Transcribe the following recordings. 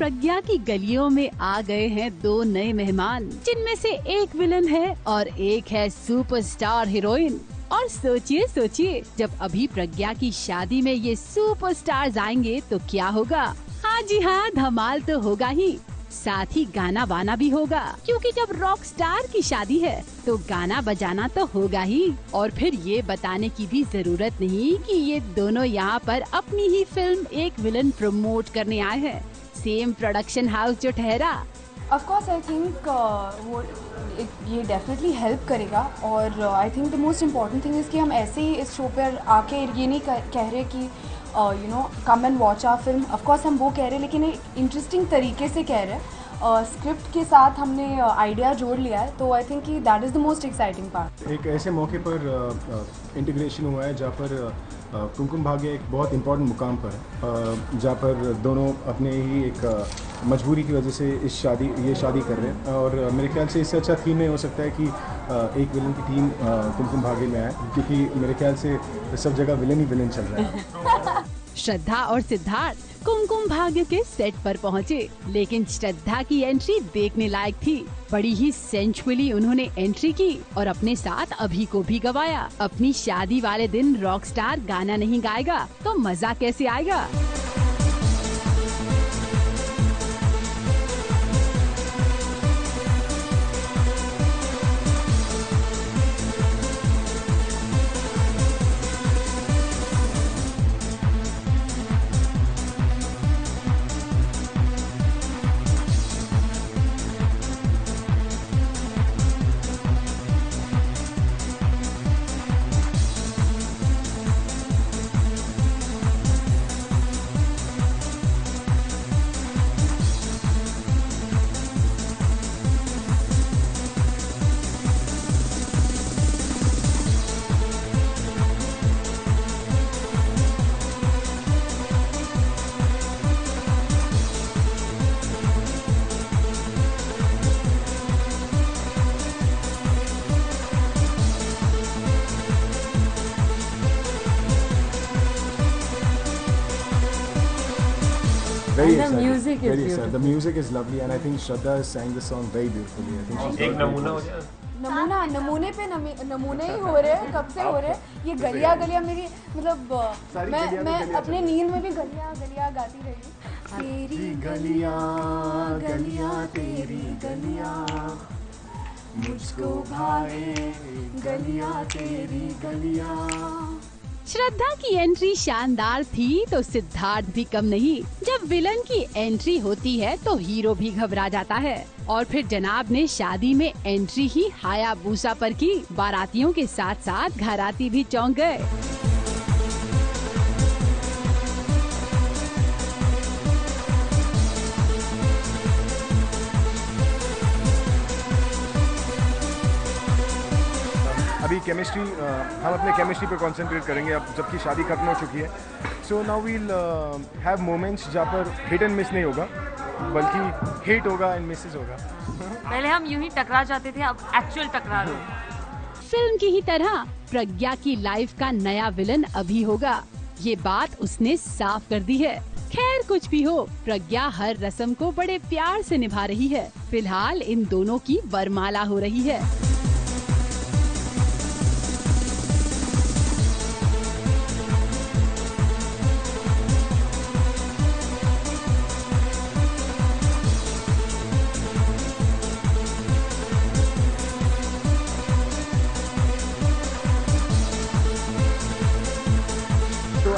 प्रज्ञा की गलियों में आ गए हैं दो नए मेहमान, जिनमें से एक विलन है और एक है सुपरस्टार हीरोइन। और सोचिए जब अभी प्रज्ञा की शादी में ये सुपरस्टार्स आएंगे तो क्या होगा। हाँ जी हाँ, धमाल तो होगा ही, साथ ही गाना वाना भी होगा, क्योंकि जब रॉक स्टार की शादी है तो गाना बजाना तो होगा ही। और फिर ये बताने की भी जरूरत नहीं कि ये दोनों यहाँ पर अपनी ही फिल्म एक विलन प्रमोट करने आए हैं, सेम प्रोडक्शन हाउस जो ठहरा। ऑफ कोर्स आई थिंक वो ये डेफिनेटली हेल्प करेगा। और I think the most important thing is कि हम ऐसे ही इस शो पर आके ये नहीं कह रहे कि come and watch our film. Of course हम वो कह रहे हैं, लेकिन एक इंटरेस्टिंग तरीके से कह रहे हैं। स्क्रिप्ट के साथ हमने आइडिया जोड़ लिया है, तो आई थिंक कि that is the most exciting part. एक ऐसे मौके पर इंटीग्रेशन हुआ है जहाँ पर कुमकुम भाग्य एक बहुत इम्पोर्टेंट मुकाम पर है, जहाँ पर दोनों अपने ही एक मजबूरी की वजह से ये शादी कर रहे हैं। और मेरे ख्याल से इससे अच्छा थीम नहीं हो सकता है कि एक विलन की टीम कुमकुम भाग्य में आए, क्योंकि मेरे ख्याल से सब जगह विलन ही विलन चल रहा है। श्रद्धा और सिद्धार्थ कुमकुम भाग्य के सेट पर पहुँचे, लेकिन श्रद्धा की एंट्री देखने लायक थी। बड़ी ही सेंचुअली उन्होंने एंट्री की और अपने साथ अभी को भी गवाया। अपनी शादी वाले दिन रॉकस्टार गाना नहीं गाएगा तो मजा कैसे आएगा। Very And the excited. music is Very beautiful. excited. The music is lovely, and I think Shraddha sang the song very beautifully. I think she's एक got नमूना हो great voice. जाए। नमूने पे नमूने ही हो रहे हैं, कब से हो रहे हैं। ये गलिया मेरी मतलब सारी मैं गलियां में मैं गलियां अपने चल नींद में भी गलिया गाती रही हूँ। तेरी गलियां गलियां तेरी गलियां मुझको भाए, गलियां तेरी गलियां। श्रद्धा की एंट्री शानदार थी तो सिद्धार्थ भी कम नहीं। जब विलन की एंट्री होती है तो हीरो भी घबरा जाता है। और फिर जनाब ने शादी में एंट्री ही हायाबूसा पर की। बारातियों के साथ साथ घराती भी चौंक गए। अभी केमिस्ट्री, हम अपने केमिस्ट्री पे कंसंट्रेट करेंगे अब जबकि शादी खत्म हो चुकी है। So now we'll have moments जहाँ पर हिट एंड मिस नहीं होगा, बल्कि हिट होगा एंड मिसेस होगा। पहले हम यूं ही टकरा जाते थे, अब एक्चुअल टकरा रहे हैं। फिल्म की ही तरह प्रज्ञा की लाइफ का नया विलन अभी होगा, ये बात उसने साफ कर दी है। खैर कुछ भी हो, प्रज्ञा हर रस्म को बड़े प्यार से निभा रही है। फिलहाल इन दोनों की वरमाला हो रही है। So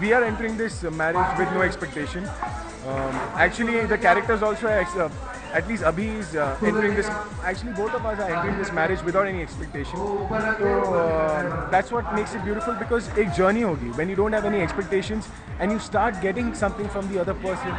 we are entering this marriage with no expectation. Actually, the characters also, at least Abhi is entering this. Actually, both of us are entering this marriage without any expectation. So that's what makes it beautiful, because एक journey होगी. When you don't have any expectations and you start getting something from the other person,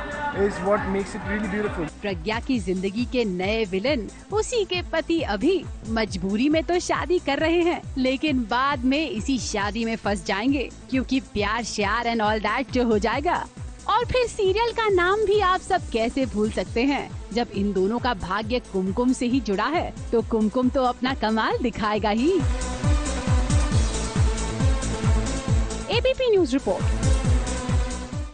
is what makes it really beautiful. प्रज्ञा की जिंदगी के नए villain उसी के पति अभी मजबूरी में तो शादी कर रहे हैं, लेकिन बाद में इसी शादी में फंस जाएंगे, क्योंकि प्यार श्यार एंड ऑल दैट जो हो जाएगा। और फिर सीरियल का नाम भी आप सब कैसे भूल सकते हैं। जब इन दोनों का भाग्य कुमकुम से ही जुड़ा है तो कुमकुम तो अपना कमाल दिखाएगा ही। ABP news report.